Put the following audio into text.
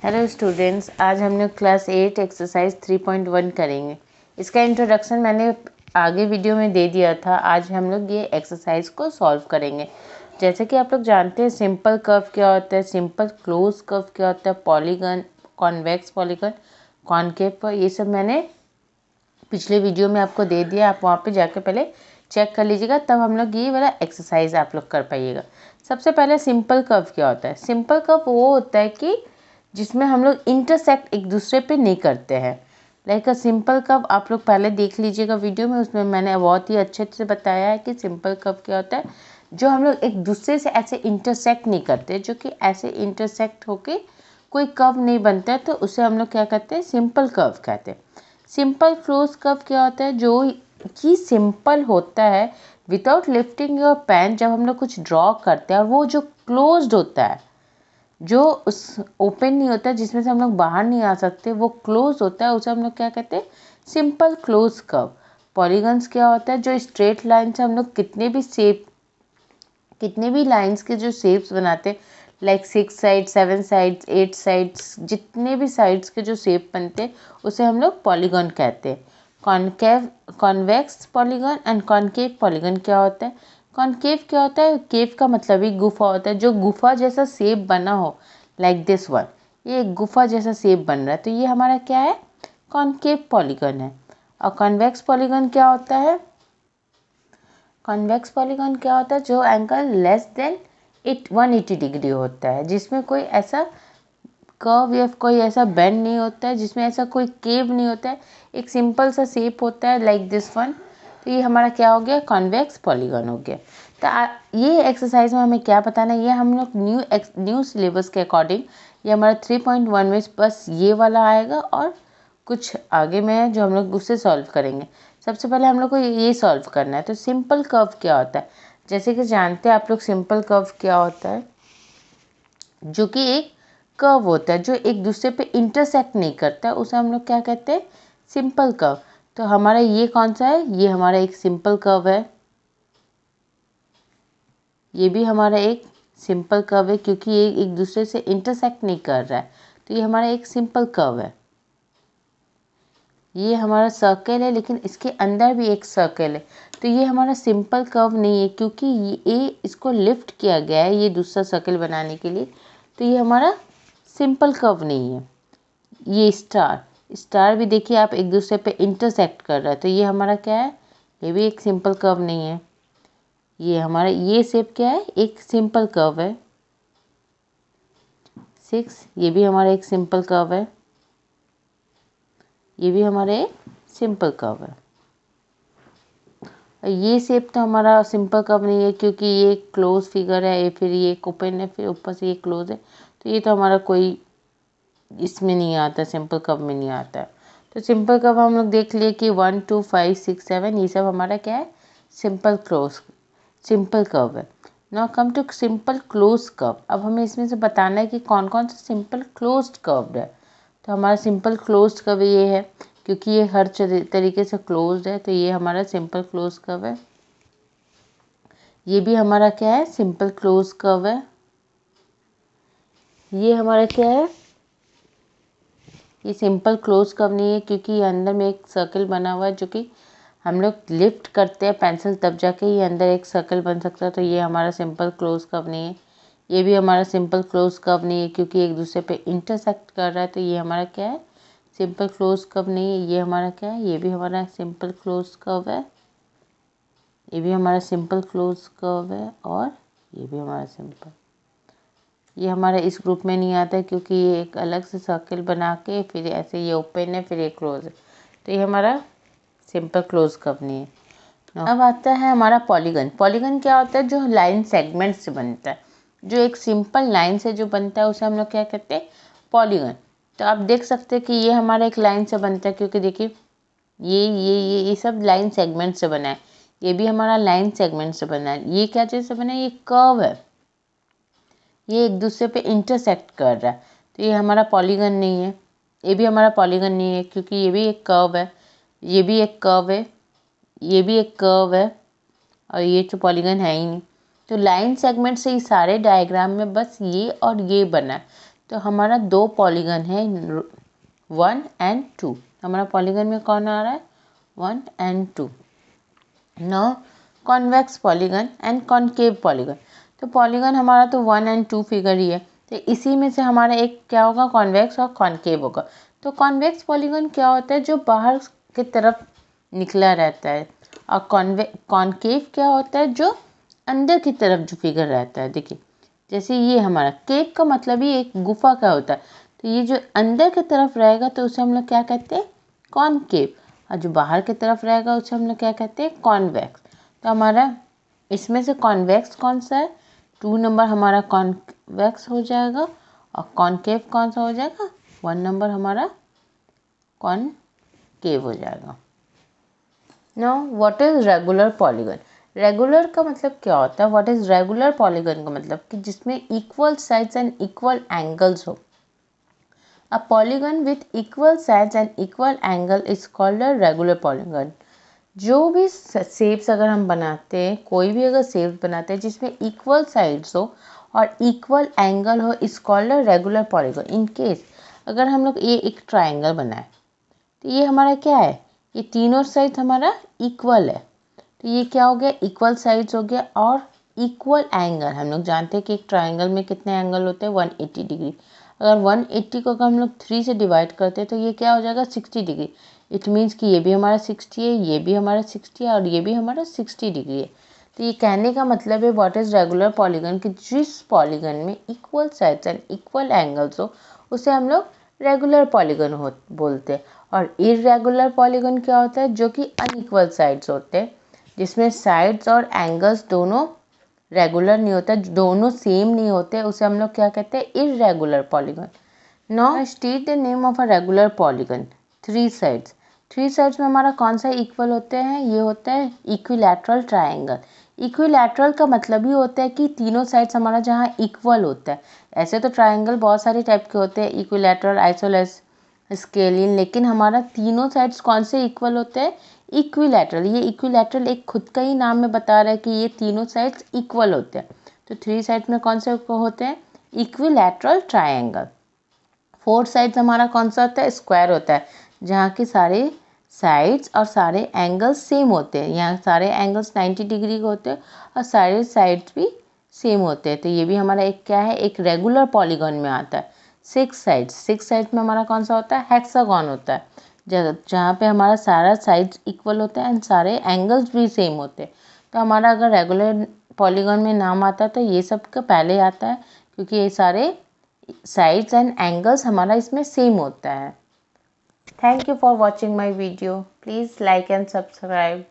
Hello students, आज हम लोग क्लास 8 एक्सरसाइज 3.1 करेंगे। इसका इंट्रोडक्शन मैंने आगे वीडियो में दे दिया था। आज हम लोग ये एक्सरसाइज को सॉल्व करेंगे। जैसे कि आप लोग जानते हैं सिंपल कर्व क्या होता है, सिंपल क्लोज कर्व क्या होता है, पॉलीगन, कॉन्वेक्स पॉलीगन, कॉनकेव, ये सब मैंने पिछले वीडियो में आपको दे दिया। आप वहाँ पे जाकर पहले चेक कर लीजिएगा, तब हम लोग ये वाला एक्सरसाइज आप लोग कर पाइएगा। सबसे पहले सिंपल कर्व क्या होता है। सिंपल कर्व वो होता है कि जिसमें हम लोग इंटरसेक्ट एक दूसरे पे नहीं करते हैं। लाइक अ सिंपल कर्व आप लोग पहले देख लीजिएगा वीडियो में, उसमें मैंने बहुत ही अच्छे से बताया है कि सिंपल कर्व क्या होता है। जो हम लोग एक दूसरे से ऐसे इंटरसेक्ट नहीं करते, जो कि ऐसे इंटरसेक्ट होके कोई कर्व नहीं बनता है, तो उसे हम लोग क्या कहते हैं, सिंपल कर्व कहते हैं। सिंपल क्लोज कर्व क्या होता है, जो कि सिंपल होता है विदाउट लिफ्टिंग योर पेन। जब हम लोग कुछ ड्रॉ करते हैं और वो जो क्लोज्ड होता है, जो उस ओपन नहीं होता है, जिसमें से हम लोग बाहर नहीं आ सकते, वो क्लोज होता है, उसे हम लोग क्या कहते हैं, सिंपल क्लोज कर्व। पॉलीगन्स क्या होता है, जो स्ट्रेट लाइन से हम लोग कितने भी लाइंस के जो शेप्स बनाते हैं, लाइक 6 साइड, 7 साइड्स, 8 साइड्स, जितने भी साइड्स के जो शेप बनते हैं उसे हम लोग पॉलीगन कहते हैं। Concave, convex polygon and concave polygon क्या होता है। कॉनकेव क्या होता है, केव का मतलब ही गुफा होता है, जो गुफा जैसा शेप बना हो, लाइक दिस वन, ये एक गुफा जैसा शेप बन रहा है, तो ये हमारा क्या है, कॉनकेव पॉलीगन है। और कॉन्वेक्स पॉलीगन क्या होता है, कॉन्वेक्स पॉलीगन क्या होता है, जो एंगल लेस देन 180 डिग्री होता है, जिसमें कोई ऐसा कर्व या कोई ऐसा बेंड नहीं होता है, जिसमें ऐसा कोई केव नहीं होता है, एक सिंपल सा शेप होता है लाइक दिस वन। तो ये हमारा क्या हो गया, कॉन्वेक्स पॉलीगन हो गया। तो ये एक्सरसाइज में हमें क्या बताना है, ये हम लोग न्यू सिलेबस के अकॉर्डिंग, ये हमारा 3.1 में बस ये वाला आएगा, और कुछ आगे में है जो हम लोग उससे सॉल्व करेंगे। सबसे पहले हम लोग को ये सॉल्व करना है। तो सिंपल कर्व क्या होता है, जैसे कि जानते हैं आप लोग सिंपल कर्व क्या होता है, जो कि एक कर्व होता है जो एक दूसरे पे इंटरसेक्ट नहीं करता है, उसे हम लोग क्या कहते हैं, सिंपल कर्व। तो हमारा ये कौन सा है, ये हमारा एक सिंपल कर्व है। ये भी हमारा एक सिंपल कर्व है, क्योंकि ये एक दूसरे से इंटरसेक्ट नहीं कर रहा है, तो ये हमारा एक सिंपल कर्व है। ये हमारा सर्कल है, लेकिन इसके अंदर भी एक सर्कल है, तो ये हमारा सिंपल कर्व नहीं है, क्योंकि ये इसको लिफ्ट किया गया है ये दूसरा सर्कल बनाने के लिए, तो ये हमारा सिंपल कर्व नहीं है। ये स्टार भी देखिए आप एक दूसरे पे इंटरसेक्ट कर रहा है, तो ये हमारा क्या है, ये भी एक सिंपल कर्व नहीं है। ये हमारा ये शेप क्या है, एक सिंपल कर्व है। 6, ये भी हमारा एक सिंपल कर्व है। ये भी हमारे सिंपल कर्व है। ये शेप तो हमारा सिंपल कर्व नहीं है, क्योंकि ये क्लोज फिगर है, फिर ये ओपन है, फिर ऊपर से ये क्लोज है, तो ये तो हमारा कोई इसमें नहीं आता, सिंपल कर्व में नहीं आता है। तो सिंपल कर्व हम लोग देख लिए कि 1 2 5 6 7, ये सब हमारा क्या है, सिंपल कर्व है। Now come to simple close curve. अब हमें इसमें से बताना है कि कौन कौन सा सिंपल क्लोज्ड कर्व है। तो हमारा सिंपल क्लोज्ड कर्व ये है, क्योंकि ये हर तरीके से क्लोज्ड है, तो ये हमारा सिंपल क्लोज कर्व है। ये भी हमारा क्या है, सिंपल क्लोज कर्व है। ये हमारा क्या है, ये सिंपल क्लोज कर्व नहीं है, क्योंकि ये अंदर में एक सर्कल बना हुआ है, जो कि हम लोग लिफ्ट करते हैं पेंसिल, तब जाके ये अंदर एक सर्कल बन सकता है, तो ये हमारा सिंपल क्लोज कर्व नहीं है। ये भी हमारा सिंपल क्लोज कर्व नहीं है, क्योंकि एक दूसरे पे इंटरसेक्ट कर रहा है, तो ये हमारा क्या है, सिंपल क्लोज कर्व नहीं है। ये हमारा क्या है, ये भी हमारा सिंपल क्लोज कर्व है। ये भी हमारा सिंपल क्लोज कर्व है, और ये भी हमारा सिंपल, ये हमारा इस ग्रुप में नहीं आता है, क्योंकि ये एक अलग से सर्कल बना के फिर ऐसे ये ओपन है, फिर ये क्लोज है, तो ये हमारा सिंपल क्लोज कर्व नहीं है। अब आता है हमारा पॉलीगन। पॉलीगन क्या होता है, जो लाइन सेगमेंट से बनता है, जो एक सिंपल लाइन से जो बनता है, उसे हम लोग क्या कहते हैं, पॉलीगन। तो आप देख सकते हैं कि ये हमारा एक लाइन से बनता है, क्योंकि देखिए ये सब लाइन सेगमेंट से बना है। ये भी हमारा लाइन सेगमेंट से बना है। ये क्या चीज़ से बना है, ये कर्व है, ये एक दूसरे पे इंटरसेक्ट कर रहा है, तो ये हमारा पॉलीगन नहीं है। ये भी हमारा पॉलीगन नहीं है, क्योंकि ये भी एक कर्व है, ये भी एक कर्व है, ये भी एक कर्व है, और ये तो पॉलीगन है ही नहीं। तो लाइन सेगमेंट से ही सारे डायग्राम में बस ये और ये बना है, तो हमारा 2 पॉलीगन है 1 एंड 2। हमारा पॉलीगन में कौन आ रहा है 1 and 2। Now convex polygon and concave polygon. तो पॉलीगन हमारा तो 1 एंड 2 फिगर ही है, तो इसी में से हमारा एक क्या होगा कॉन्वेक्स और कॉनकेव होगा। तो कॉन्वेक्स पॉलीगन क्या होता है जो बाहर की तरफ निकला रहता है, और कॉनकेव क्या होता है जो अंदर की तरफ जो फिगर रहता है। देखिए जैसे ये हमारा केव का मतलब ही एक गुफा का होता है, तो ये जो अंदर की तरफ रहेगा तो उसे हम लोग क्या कहते हैं कॉनकेव, और जो बाहर की तरफ रहेगा उसे हम लोग क्या कहते हैं कॉन्वेक्स। तो हमारा इसमें से कॉन्वेक्स कौन सा है 2 नंबर हमारा कॉन्वेक्स हो जाएगा, और कॉनकेव कौन सा हो जाएगा 1 नंबर हमारा कॉनकेव हो जाएगा। Now what is regular polygon. Regular का मतलब क्या होता है, व्हाट इज रेगुलर पॉलीगन का मतलब कि जिसमें equal sides and equal angles हो। A polygon with equal sides and equal angle is called a regular polygon. जो भी शेप्स अगर हम बनाते हैं, कोई भी अगर शेप्स बनाते हैं जिसमें इक्वल साइड्स हो और इक्वल एंगल हो is called a regular polygon. In case अगर हम लोग ये एक ट्राइंगल बनाए तो ये हमारा क्या है, ये तीनों साइड हमारा इक्वल है, तो ये क्या हो गया इक्वल साइड्स हो गया और इक्वल एंगल। हम लोग जानते हैं कि एक ट्राइंगल में कितने एंगल होते हैं 180 डिग्री। अगर 180 को अगर हम लोग 3 से डिवाइड करते हैं तो ये क्या हो जाएगा 60 डिग्री। इट मीन्स कि ये भी हमारा 60 है, ये भी हमारा 60 है और ये भी हमारा 60 डिग्री है। तो ये कहने का मतलब है व्हाट इज रेगुलर पॉलीगन कि जिस पॉलीगन में equal sides and equal angles हो उसे हम लोग रेगुलर पॉलीगन बोलते हैं। और इर्रेगुलर पॉलीगन क्या होता है जो कि अनइक्वल साइड्स होते हैं, जिसमें साइड्स और एंगल्स दोनों रेगुलर नहीं होता, दोनों सेम नहीं होते, उसे हम लोग क्या कहते हैं irregular polygon. Now state the name of a regular polygon. 3 sides. 3 sides में हमारा कौन सा इक्वल होते हैं, ये होता है इक्विलैटरल ट्राइंगल। इक्विलैटरल का मतलब ही होता है कि तीनों साइड्स हमारा जहाँ इक्वल होता है। ऐसे तो ट्राइंगल बहुत सारे टाइप के होते हैं, इक्विलैटरल, आइसोलेस, स्केलिन, लेकिन हमारा तीनों साइड्स कौन से इक्वल होते हैं इक्विलैटरल। ये इक्विलैटरल एक खुद का ही नाम में बता रहा है कि ये तीनों साइड्स इक्वल होते हैं। तो 3 साइड्स में कौन से होते हैं इक्विलैटरल ट्राइंगल। 4 साइड्स हमारा कौन सा होता है स्क्वायर होता है, जहाँ के सारे साइड्स और सारे एंगल्स सेम होते हैं। यहाँ सारे एंगल्स 90 डिग्री के होते हैं और सारे साइड्स भी सेम होते हैं, तो ये भी हमारा एक क्या है एक रेगुलर पॉलीगन में आता है। 6 साइड्स में हमारा कौन सा होता है हेक्सागन होता है, जहाँ पे हमारा सारा साइड्स इक्वल होता है एंड सारे एंगल्स भी सेम होते हैं। तो हमारा अगर रेगुलर पॉलीगन में नाम आता है तो ये सब का पहले आता है, क्योंकि ये सारे साइड्स एंड एंगल्स हमारा इसमें सेम होता है। Thank you for watching my video. Please like and subscribe.